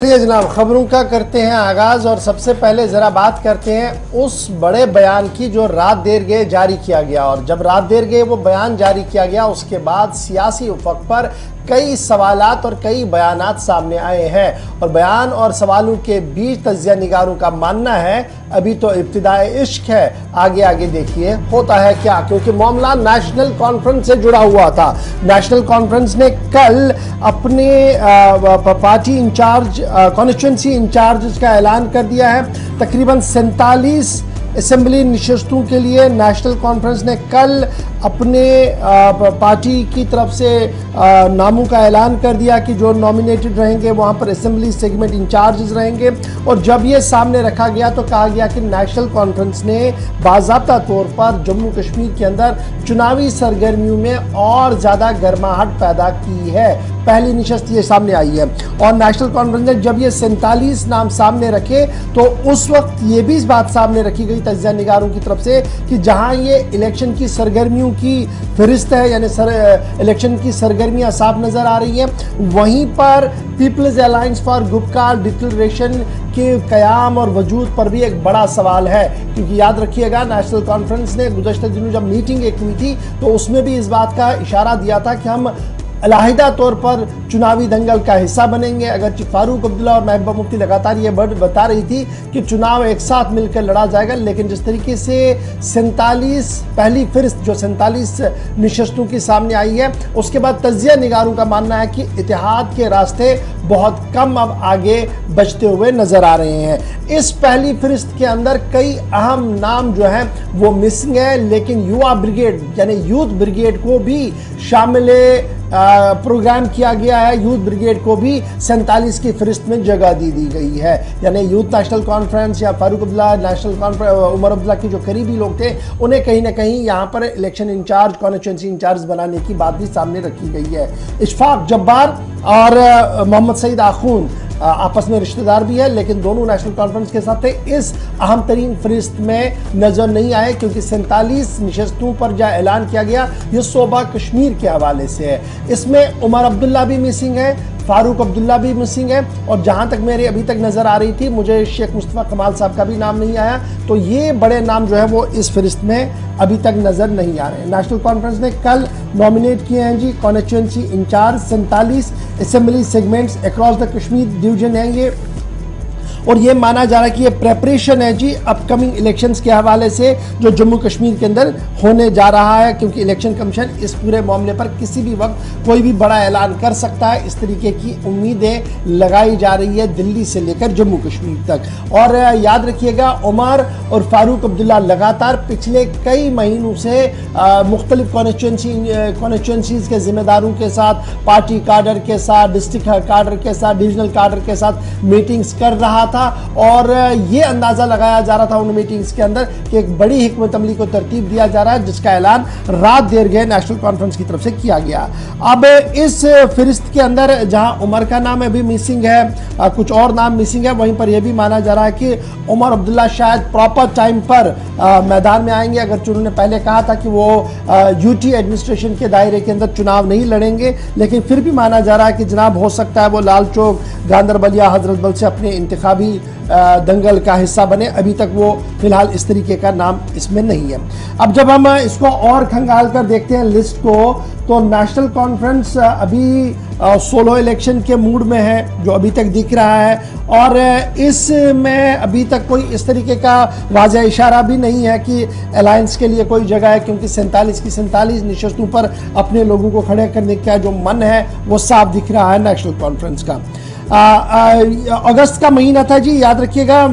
चलिए जनाब, खबरों का करते हैं आगाज और सबसे पहले जरा बात करते हैं उस बड़े बयान की जो रात देर गए जारी किया गया। और जब रात देर गए वो बयान जारी किया गया उसके बाद सियासी उफक पर कई सवालात और कई बयानात सामने आए हैं और बयान और सवालों के बीच तज्जिया निगारों का मानना है अभी तो इब्तिदाए इश्क है, आगे आगे देखिए होता है क्या। क्योंकि मामला नेशनल कॉन्फ्रेंस से जुड़ा हुआ था। नेशनल कॉन्फ्रेंस ने कल अपने पार्टी इंचार्ज कॉन्स्टिट्यूंसी इंचार्ज का ऐलान कर दिया है। तकरीबन 47 असेंबली नशिस्तों के लिए नेशनल कॉन्फ्रेंस ने कल अपने पार्टी की तरफ से नामों का ऐलान कर दिया कि जो नॉमिनेटेड रहेंगे वहां पर असेंबली सेगमेंट इंचार्जेस रहेंगे। और जब ये सामने रखा गया तो कहा गया कि नेशनल कॉन्फ्रेंस ने बाज़ाब्ता तौर पर जम्मू कश्मीर के अंदर चुनावी सरगर्मियों में और ज़्यादा गर्माहट पैदा की है। पहली नशस्त ये सामने आई है और नेशनल कॉन्फ्रेंस ने जब ये 47 नाम सामने रखे तो उस वक्त ये भी इस बात सामने रखी गई तज्जिया निगारों की तरफ से कि जहां ये इलेक्शन की सरगर्मियों की फहरिस्त है, यानी इलेक्शन की सरगर्मियां साफ नजर आ रही हैं, वहीं पर people's alliance for Gupkar declaration के कयाम और वजूद पर भी एक बड़ा सवाल है। क्योंकि याद रखिएगा नेशनल कॉन्फ्रेंस ने गुज़श्ता दिनों जब मीटिंग एक हुई थी तो उसमें भी इस बात का इशारा दिया था कि हम अलहदा तौर पर चुनावी दंगल का हिस्सा बनेंगे। अगर फारूक अब्दुल्ला और महबूबा मुफ्ती लगातार ये बता रही थी कि चुनाव एक साथ मिलकर लड़ा जाएगा, लेकिन जिस तरीके से 47 पहली फिरिस्त जो 47 नशस्तों की सामने आई है उसके बाद तज्जिया निगारों का मानना है कि इत्तेहाद के रास्ते बहुत कम अब आगे बचते हुए नजर आ रहे हैं। इस पहली फिरिस्त के अंदर कई अहम नाम जो हैं वो मिसिंग है, लेकिन युवा ब्रिगेड यानी यूथ ब्रिगेड को भी शामिल प्रोग्राम किया गया है। यूथ ब्रिगेड को भी 47 की फहरिस्त में जगह दी गई है। यानी यूथ नेशनल कॉन्फ्रेंस या फारूक अब्दुल्ला नेशनल कॉन्फ्रेंस उमर अब्दुल्ला के जो करीबी लोग थे उन्हें कहीं ना कहीं यहाँ पर इलेक्शन इंचार्ज कॉन्स्टिट्यूंसी इंचार्ज बनाने की बात भी सामने रखी गई है। इशफाक जब्बार और मोहम्मद सईद आखून आपस में रिश्तेदार भी है, लेकिन दोनों नेशनल कॉन्फ्रेंस के साथ इस अहम तरीन फहरिस्त में नजर नहीं आए क्योंकि 47 नशस्तों पर जो ऐलान किया गया ये सूबा कश्मीर के हवाले से है। इसमें उमर अब्दुल्ला भी मिसिंग है, फारूक अब्दुल्ला भी मिसिंग है और जहां तक मेरी अभी तक नजर आ रही थी मुझे शेख मुस्तफ़ा कमाल साहब का भी नाम नहीं आया। तो ये बड़े नाम जो है वो इस फहरिस्त में अभी तक नजर नहीं आ रहे। नेशनल कॉन्फ्रेंस ने कल नॉमिनेट किए हैं जी constituency in-charge 47 assembly segments across the Kashmir division है ये, और ये माना जा रहा है कि ये प्रेपरेशन है जी अपकमिंग इलेक्शंस के हवाले से जो जम्मू कश्मीर के अंदर होने जा रहा है। क्योंकि इलेक्शन कमीशन इस पूरे मामले पर किसी भी वक्त कोई भी बड़ा ऐलान कर सकता है, इस तरीके की उम्मीदें लगाई जा रही है दिल्ली से लेकर जम्मू कश्मीर तक। और याद रखिएगा उमर और फारूक अब्दुल्ला लगातार पिछले कई महीनों से मुख्तलिफ कॉन्स्टिट्यूंसीज के जिम्मेदारों के साथ, पार्टी काडर के साथ, डिस्ट्रिक्ट काडर के साथ, डिविजनल काडर के साथ मीटिंग्स कर रहा था और ये अंदाजा लगाया जा रहा था उन मीटिंग्स के अंदर कि एक बड़ी हिकमत अमली को तरतीब दिया जा रहा है जिसका ऐलान रात देर गए नेशनल कॉन्फ्रेंस की तरफ से किया गया। अब इस फहरिस्त के अंदर जहां उमर का नाम अभी मिसिंग है, कुछ और नाम मिसिंग है, वहीं पर यह भी माना जा रहा है कि उमर अब्दुल्ला शायद प्रॉपर टाइम पर मैदान में आएंगे। अगर उन्होंने पहले कहा था कि वो यूटी एडमिनिस्ट्रेशन के दायरे के अंदर चुनाव नहीं लड़ेंगे, लेकिन फिर भी माना जा रहा है कि जनाब हो सकता है वो लाल चौक, गांदरबल या हजरत बल से अपने इंतखाबी दंगल का हिस्सा बने। अभी तक वो फिलहाल इस तरीके का नाम इसमें नहीं है। अब जब हम इसको और खंगाल कर देखते हैं लिस्ट को तो नेशनल कॉन्फ्रेंस अभी सोलो इलेक्शन के मूड में है जो अभी तक दिख रहा है और इसमें अभी तक कोई इस तरीके का वाज़ेह इशारा भी नहीं है कि अलायंस के लिए कोई जगह है, क्योंकि 47 की 47 नशस्तों पर अपने लोगों को खड़े करने का जो मन है वो साफ दिख रहा है नेशनल कॉन्फ्रेंस का। अगस्त का महीना था जी, याद रखिएगा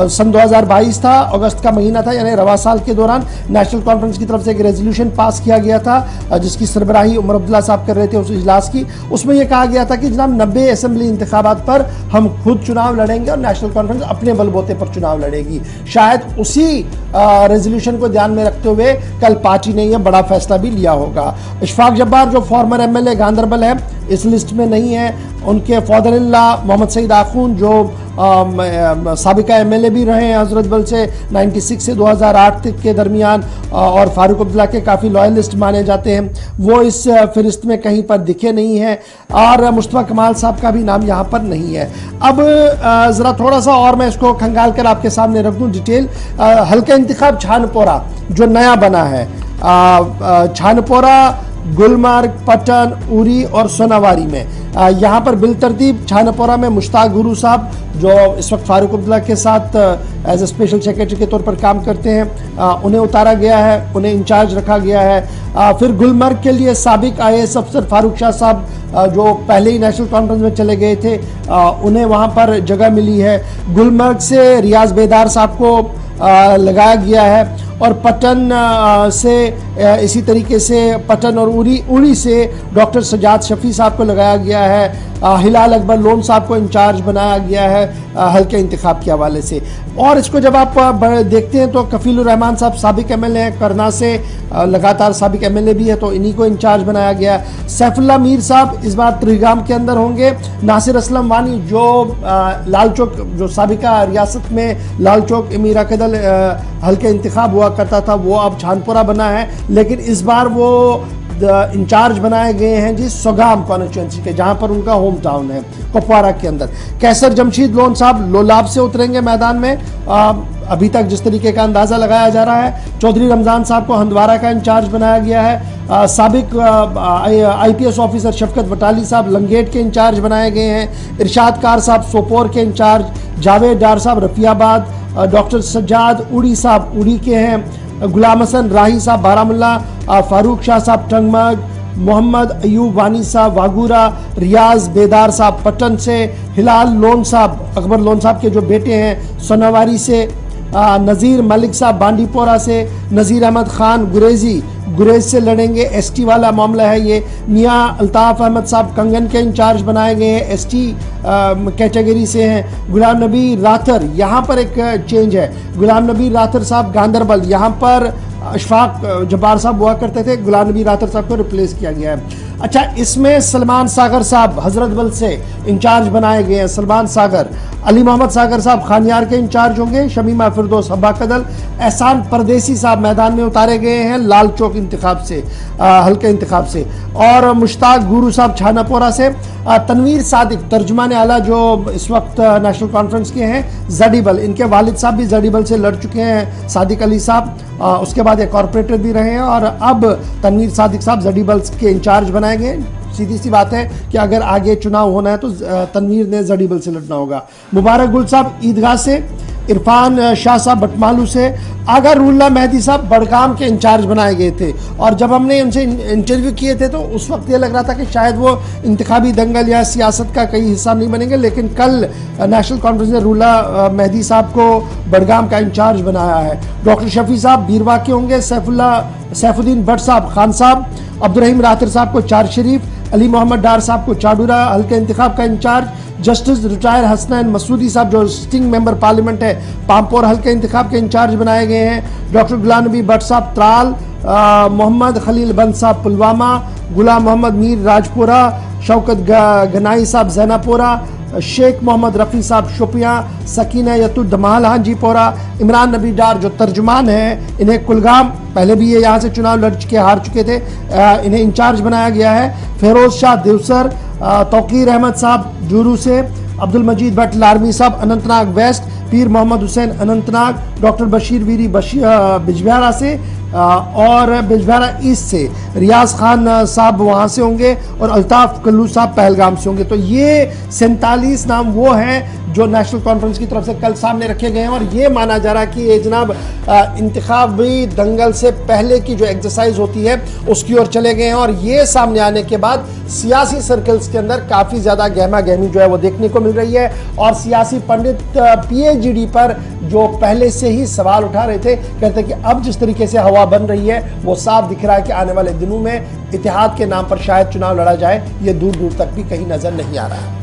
सन 2022 था, अगस्त का महीना था, यानी रवा साल के दौरान नेशनल कॉन्फ्रेंस की तरफ से एक रेजोल्यूशन पास किया गया था जिसकी सरबराही उमर अब्दुल्ला साहब कर रहे थे उस इजलास की। उसमें यह कहा गया था कि जनाब 90 असेंबली इंतखाबात पर हम खुद चुनाव लड़ेंगे और नेशनल कॉन्फ्रेंस अपने बलबूते पर चुनाव लड़ेगी। शायद उसी रेजोल्यूशन को ध्यान में रखते हुए कल पार्टी ने यह बड़ा फैसला भी लिया होगा। इशफाक जब्बार जो फॉर्मर MLA गांदरबल है इस लिस्ट में नहीं है, उनके father in law Mohammad Saeed Akhoon जो साबिका एमएलए भी रहे हैं हजरत बल से 96 से 2008 तक के दरमियान, और फारूक अब्दुल्ला के काफ़ी लॉयलिस्ट माने जाते हैं, वो इस फहरिस्त में कहीं पर दिखे नहीं हैं, और मुस्तफ़ा कमाल साहब का भी नाम यहाँ पर नहीं है। अब ज़रा थोड़ा सा और मैं इसको खंगाल कर आपके सामने रख दूँ डिटेल। हल्का इंतखाब छानपोरा जो नया बना है, छानपोरा, गुलमर्ग, पटन, उरी और सोनावारी में, यहाँ पर बिल तरतीब छानपोरा में मुश्ताक गुरु साहब जो इस वक्त फारूक अब्दुल्ला के साथ एज ए स्पेशल सेक्रेटरी के तौर पर काम करते हैं, उन्हें उतारा गया है, उन्हें इंचार्ज रखा गया है। फिर गुलमर्ग के लिए साबिक IAS अफसर फारूक शाह साहब जो पहले ही नेशनल कॉन्फ्रेंस में चले गए थे, उन्हें वहाँ पर जगह मिली है। गुलमर्ग से रियाज बेदार साहब को लगाया गया है, और पटन से इसी तरीके से पटन और उरी से डॉक्टर सजाद शफी साहब को लगाया गया है। हिलाल अकबर लोन साहब को इंचार्ज बनाया गया है हल्के इंतखाब के हवाले से। और इसको जब आप देखते हैं तो कफीलुर रहमान साहब साबिक एमएलए हैं करना से, लगातार साबिक एमएलए भी है, तो इन्हीं को इंचार्ज बनाया गया। सैफुल्लाह मीर साहब इस बार त्रिगाम के अंदर होंगे। नासिर असलम वानी जो लाल चौक, जो साबिका रियासत में लाल चौक अमीरा कदल हल्के इंतखाब हुआ करता था, वो अब छानपुरा बना है, लेकिन इस बार वो इंचार्ज बनाए गए हैं जी सोगाम कॉन्स्टिट्यूंसी के, जहां पर उनका होम टाउन है कुपवारा के अंदर। कैसर जमशीद लोन साहब लोलाब से उतरेंगे मैदान में, अभी तक जिस तरीके का अंदाजा लगाया जा रहा है। चौधरी रमजान साहब को हंदवारा का इंचार्ज बनाया गया है। साबिक IPS ऑफिसर शफकत वटाली साहब लंगेट के इंचार्ज बनाए गए हैं। इरशाद कार साहब सोपोर के इंचार्ज, जावेद डार साहब रफियाबाद, डॉक्टर सज्जाद उड़ी साहब उड़ी के हैं, गुलाम हसन राही साहब बारामुल्ला, फारूक शाह साहब टंगमर्ग, मोहम्मद अयूब वानी साहब वागूरा, रियाज बेदार साहब पटन से, हिलाल लोन साहब अकबर लोन साहब के जो बेटे हैं सोनावारी से, नज़ीर मलिक साहब बांडीपोरा से, नज़ीर अहमद खान गुरेज से लड़ेंगे, ST वाला मामला है ये। मियाँ अल्ताफ़ अहमद साहब कंगन के इंचार्ज बनाए गए हैं, ST कैटेगरी से हैं। गुलाम नबी राथर, यहाँ पर एक चेंज है, गुलाम नबी राथर साहब गांधरबल, यहाँ पर अशफाक जब्बार साहब हुआ करते थे, गुलाम नबी राथर साहब को रिप्लेस किया गया है। अच्छा, इसमें सलमान सागर साहब हजरत बल से इंचार्ज बनाए गए हैं, सलमान सागर। अली मोहम्मद सागर साहब खानियार के इंचार्ज होंगे, शमीमा फिरदौस हब्बा कदल। एहसान परदेसी साहब मैदान में उतारे गए हैं लाल चौक इंतखाब से, हल्के इंतखाब से। और मुश्ताक गुरु साहब छानापोरा से। तनवीर सादिक तर्जुमान आला जो इस वक्त नेशनल कॉन्फ्रेंस के हैं, जडीबल, इनके वालिद साहब भी जडीबल से लड़ चुके हैं, सादिक अली साहब, उसके बाद एक कॉरपोरेटर भी रहे हैं, और अब तनवीर सादिक साहब जडीबल के इंचार्ज बनाए गए। सीधी सी बात है कि अगर आगे चुनाव होना है तो तनवीर ने जडीबल से लड़ना होगा। मुबारक गुल साहब ईदगाह से, इरफान शाह साहब बटमालू से, आगा रूल्ला मेहदी साहब बड़गाम के इंचार्ज बनाए गए थे। और जब हमने उनसे इंटरव्यू किए थे तो उस वक्त ये लग रहा था कि शायद वो इंतखाबी दंगल या सियासत का कई हिस्सा नहीं बनेंगे, लेकिन कल नेशनल कॉन्फ्रेंस ने रूल्ला मेहदी साहब को बड़गाम का इंचार्ज बनाया है। डॉक्टर शफी साहब बीरवा के होंगे, सैफुद्दीन भट्ट साहब खान साहब, अब्दुर्रहीम रातर साहब को चार शरीफ, अली मोहम्मद डार साहब को चाडूरा हल्के इंतखाब का in charge, justice retire Hasnain Masoodi साहब जो सिटिंग मेंबर पार्लियामेंट है पामपोर हल्के इंतखाब के इंचार्ज बनाए गए हैं। डॉक्टर गुलाम नबी भट्ट साहब त्राल, मोहम्मद खलील बंद साहब पुलवामा, गुलाम मोहम्मद मीर राजपुरा, शौकत गनाई साहब जैनापोरा, शेख मोहम्मद रफ़ी साहब शोपियाँ, सकीना यतु दमाल हाजीपोरा, इमरान नबी डार जो तर्जुमान हैं, इन्हें कुलगाम, पहले भी ये यहाँ से चुनाव लड़ चुके हार चुके थे, इन्हें इंचार्ज बनाया गया है। फेरोज शाह देवसर, तौकीर अहमद साहब जूरू से, अब्दुल मजीद भट्ट लारमी साहब अनंतनाग वेस्ट, पीर मोहम्मद हुसैन अनंतनाग, डॉक्टर बशीर वीरी बिजबिहारा से, और बिजबिहारा ईस्ट से रियाज खान साहब वहाँ से होंगे, और अल्ताफ़ कल्लू साहब पहलगाम से होंगे। तो ये 47 नाम वो हैं जो नेशनल कॉन्फ्रेंस की तरफ से कल सामने रखे गए हैं, और ये माना जा रहा है कि ये जनाब इंतखाबी दंगल से पहले की जो एक्सरसाइज होती है उसकी ओर चले गए हैं। और ये सामने आने के बाद सियासी सर्कल्स के अंदर काफ़ी ज़्यादा गहमा गहमी जो है वो देखने को मिल रही है, और सियासी पंडित PAGD पर जो पहले से ही सवाल उठा रहे थे, कहते कि अब जिस तरीके से हवा बन रही है वो साफ दिख रहा है कि आने वाले दिनों में इतिहाद के नाम पर शायद चुनाव लड़ा जाए, ये दूर दूर तक भी कहीं नजर नहीं आ रहा है।